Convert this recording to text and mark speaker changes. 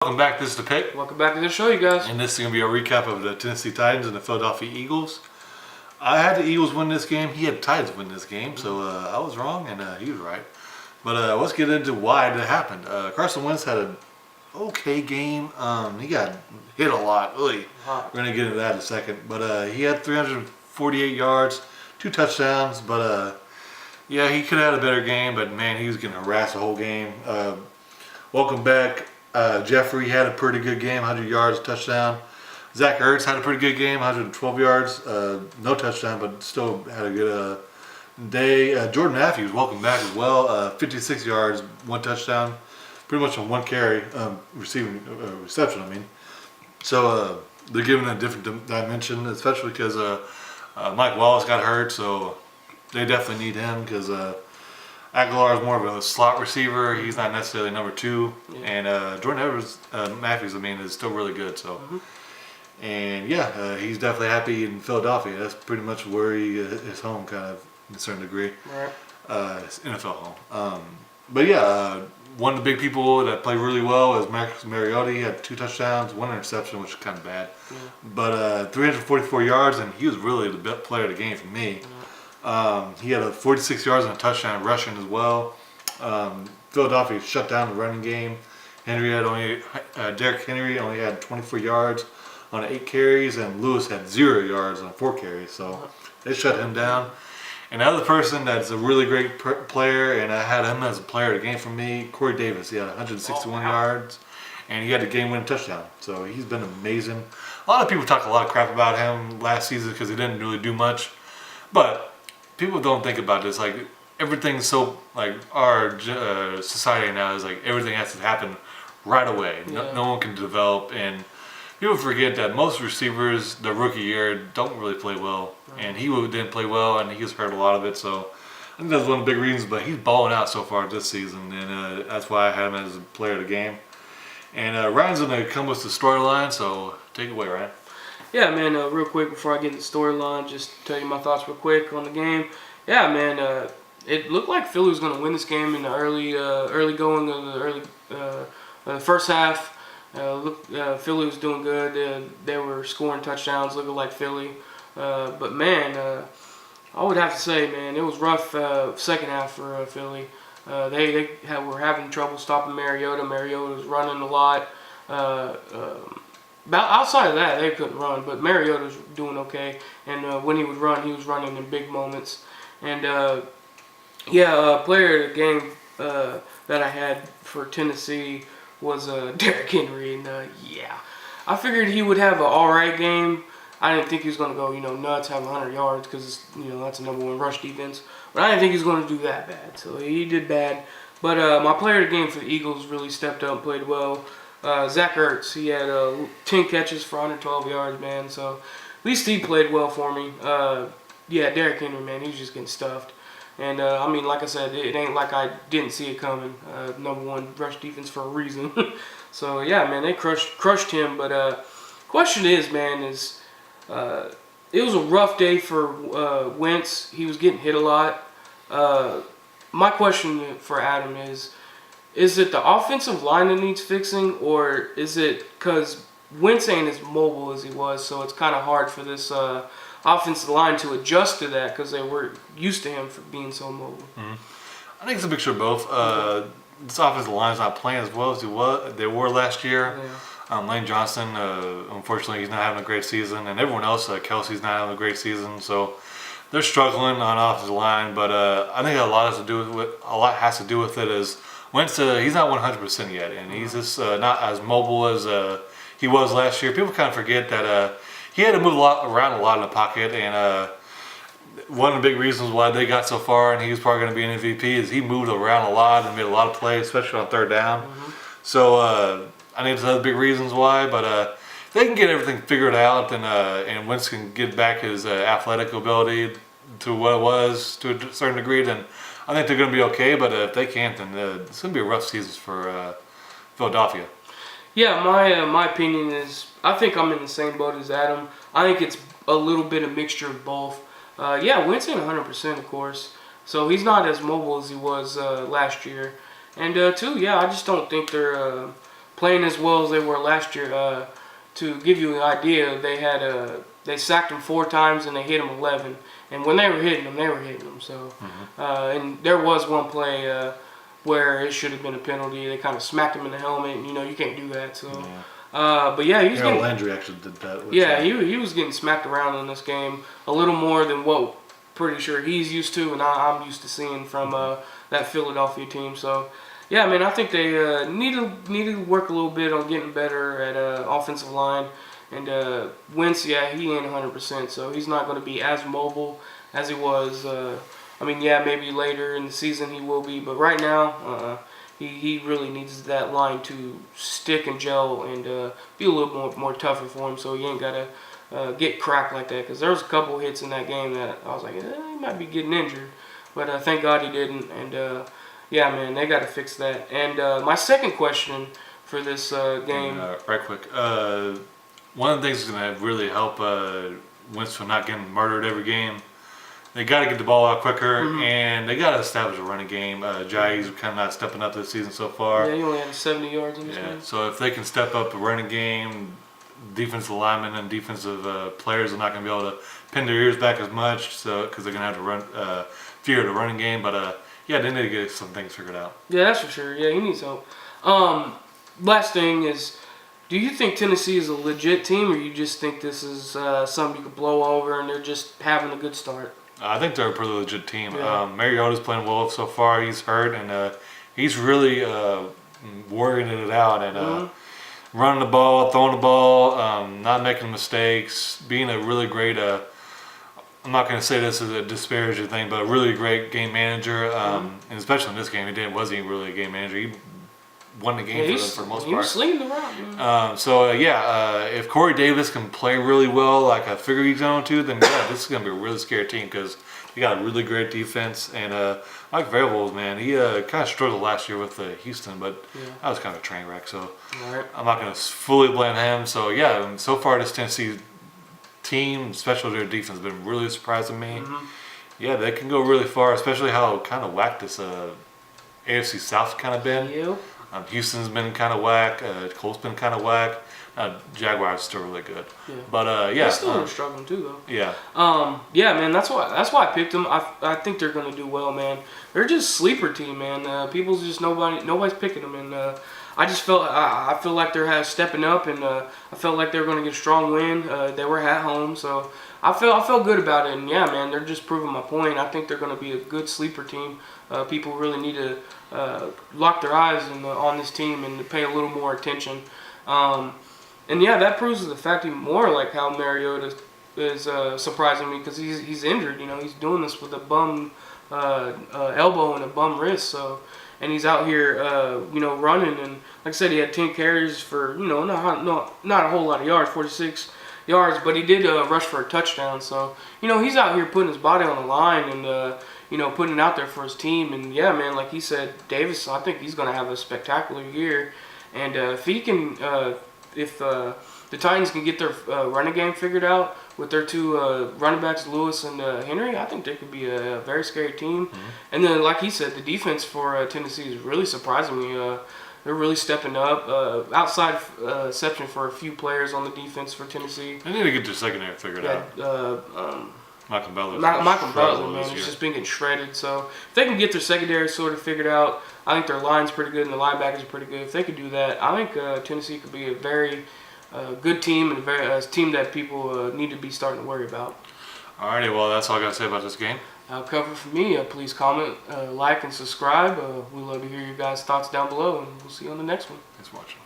Speaker 1: Welcome back. This is The Pick.
Speaker 2: Welcome back to the show, you guys.
Speaker 1: And this is going to be a recap of the Tennessee Titans and the Philadelphia Eagles. I had the Eagles win this game. He had the Titans win this game, so I was wrong and he was right. But let's get into why that happened. Carson Wentz had an okay game. He got hit a lot. Really. We're going to get into that in a second. But he had 348 yards, 2 touchdowns. But yeah, he could have had a better game. But man, he was getting harassed the whole game. Welcome back. Jeffrey had a pretty good game, 100 yards, touchdown. Zach Ertz had a pretty good game, 112 yards, no touchdown, but still had a good day. Jordan Matthews, welcome back as well, 56 yards, 1 touchdown, pretty much on 1 carry, reception, I mean. So they're giving a different dimension, especially because Mike Wallace got hurt, so they definitely need him because Aguilar is more of a slot receiver. He's not necessarily number 2. Yeah. And Jordan Matthews, is still really good. So, and yeah, he's definitely happy in Philadelphia. That's pretty much where his home, kind of, in a certain degree. Right. His NFL home. But yeah, one of the big people that played really well is Marcus Mariota. He had 2 touchdowns, 1 interception, which is kind of bad. Yeah. But 344 yards, and he was really the best player of the game for me. Yeah. He had 46 yards and a touchdown rushing as well. Philadelphia shut down the running game. Derrick Henry only had 24 yards on 8 carries, and Lewis had 0 yards on 4 carries. So they shut him down. And the other person that's a really great player, and I had him as a player of the game for me, Corey Davis. He had 161 yards, and he had a game-winning touchdown. So he's been amazing. A lot of people talk a lot of crap about him last season because he didn't really do much, but people don't think about this. Like, everything's so, like, our society now is like everything has to happen right away. Yeah. No one can develop, and people forget that most receivers, the rookie year, don't really play well. Right. And he didn't play well, and he was hurt a lot of it. So I think that's one of the big reasons. But he's balling out so far this season, and that's why I had him as a player of the game. And Ryan's going to come with the storyline, so take it away, Ryan.
Speaker 2: Yeah, man, real quick before I get into the storyline, just tell you my thoughts real quick on the game. Yeah, man, it looked like Philly was going to win this game in the early going of the first half. Philly was doing good. They were scoring touchdowns, looking like Philly. But, man, I would have to say, man, it was rough second half for Philly. They were having trouble stopping Mariota. Mariota was running a lot. Outside of that, they couldn't run, but Mariota was doing okay. And when he would run, he was running in big moments. And player of the game that I had for Tennessee was Derrick Henry. And I figured he would have an all-right game. I didn't think he was going to go, nuts, have 100 yards because, that's a #1 rush defense. But I didn't think he was going to do that bad. So he did bad. But my player of the game for the Eagles really stepped up and played well. Zach Ertz, he had 10 catches for 112 yards, man. So at least he played well for me. Derrick Henry, man, he was just getting stuffed. And, like I said, it ain't like I didn't see it coming. #1 rush defense for a reason. So, yeah, man, they crushed him. But question is, man, it was a rough day for Wentz. He was getting hit a lot. My question for Adam is it the offensive line that needs fixing, or is it because Wentz ain't as mobile as he was, so it's kind of hard for this offensive line to adjust to that because they were used to him for being so mobile?
Speaker 1: Mm-hmm. I think it's a mixture of both. This offensive line is not playing as well as they were last year. Yeah. Lane Johnson, unfortunately, he's not having a great season, and everyone else, Kelsey's not having a great season, so they're struggling on offensive line. But I think a lot has to do with it is Wentz, he's not 100% yet, and he's just not as mobile as he was last year. People kind of forget that he had to move around a lot in the pocket, and one of the big reasons why they got so far, and he was probably going to be an MVP, is he moved around a lot and made a lot of plays, especially on 3rd down. Mm-hmm. So I think there's other big reasons why, but if they can get everything figured out, and Wentz can get back his athletic ability to what it was to a certain degree, then I think they're going to be okay. But if they can't, then it's going to be a rough season for Philadelphia.
Speaker 2: Yeah, my opinion is I think I'm in the same boat as Adam. I think it's a little bit of mixture of both. Wentz ain't 100%, of course, so he's not as mobile as he was last year. And I just don't think they're playing as well as they were last year. To give you an idea, they sacked him 4 times and they hit him 11. And when they were hitting him, they were hitting him. So, and there was one play where it should have been a penalty. They kind of smacked him in the helmet. And, you can't do that. So, but yeah, he was
Speaker 1: Harold Landry actually did that.
Speaker 2: Yeah, he was getting smacked around in this game a little more than what pretty sure he's used to, and I'm used to seeing from that Philadelphia team. So, yeah, man, I think they need to work a little bit on getting better at offensive line. And Wentz, yeah, he ain't 100%, so he's not going to be as mobile as he was. I mean, yeah, maybe later in the season he will be, but right now he really needs that line to stick and gel and be a little more tougher for him, so he ain't got to get cracked like that. Because there was a couple hits in that game that I was like, he might be getting injured, but thank God he didn't. And yeah, man, they got to fix that. And my second question for this game,
Speaker 1: right quick. One of the things that's going to really help Wentz from not getting murdered every game, they got to get the ball out quicker, and they got to establish a running game. Jai's kind of not stepping up this season so far.
Speaker 2: Yeah, he only had 70 yards in this game.
Speaker 1: So if they can step up a running game, defensive linemen and defensive players are not going to be able to pin their ears back as much, so because they're going to have to fear the running game. But yeah, they need to get some things figured out.
Speaker 2: Yeah, that's for sure. Yeah, he needs help. Last thing is, do you think Tennessee is a legit team, or you just think this is something you could blow over and they're just having a good start?
Speaker 1: I think they're a pretty legit team.
Speaker 2: Yeah.
Speaker 1: Mariota's playing well so far. He's hurt, and he's really working it out and running the ball, throwing the ball, not making mistakes, being a really great. I'm not going to say this as a disparaging thing, but a really great game manager, and especially in this game, wasn't even really a game manager. He won the game for the most part.
Speaker 2: He was slinging the rock.
Speaker 1: If Corey Davis can play really well, like I figure he's going to, then yeah, this is going to be a really scary team because you got a really great defense. And Mike Vrabel, man, he kind of struggled last year with Houston, but that was kind of a train wreck. So I'm not going to fully blame him. So yeah, so far this Tennessee team, especially their defense, has been really surprising me. Yeah, they can go really far, especially how kind of whack this AFC South's kind of been.
Speaker 2: Yep.
Speaker 1: Houston's been kind of whack. Colts been kind of whack. Jaguars still really good. Yeah. But
Speaker 2: they're still struggling too, though.
Speaker 1: Yeah.
Speaker 2: Yeah, man. That's why I picked them. I think they're gonna do well, man. They're just sleeper team, man. People's just nobody's picking them, and I just felt I feel like they're stepping up, and I felt like they were gonna get a strong win. They were at home, so I felt good about it. And yeah, man, they're just proving my point. I think they're gonna be a good sleeper team. People really need to lock their eyes on this team and to pay a little more attention. And yeah, that proves the fact even more like how Mariota is surprising me because he's injured. He's doing this with a bum elbow and a bum wrist. So, and he's out here, running. And like I said, he had 10 carries for not a whole lot of yards, 46 yards, but he did rush for a touchdown. So, he's out here putting his body on the line and putting it out there for his team. And yeah, man, like he said, Davis, I think he's going to have a spectacular year. And if he can, if the Titans can get their running game figured out with their two running backs, Lewis and Henry, I think they could be a very scary team. And then, like he said, the defense for Tennessee is really surprising me. They're really stepping up. Outside exception for a few players on the defense for Tennessee.
Speaker 1: They need to get their secondary figured out. Michael Butler.
Speaker 2: Michael Butler, man, he's just been getting shredded. So if they can get their secondary sort of figured out, I think their line's pretty good and their linebackers are pretty good. If they could do that, I think Tennessee could be a very good team and a team that people need to be starting to worry about.
Speaker 1: Alrighty, well, that's all I got to say about this game.
Speaker 2: Cover for me. Please comment, like, and subscribe. We'd love to hear your guys' thoughts down below, and we'll see you on the next one.
Speaker 1: Thanks for watching.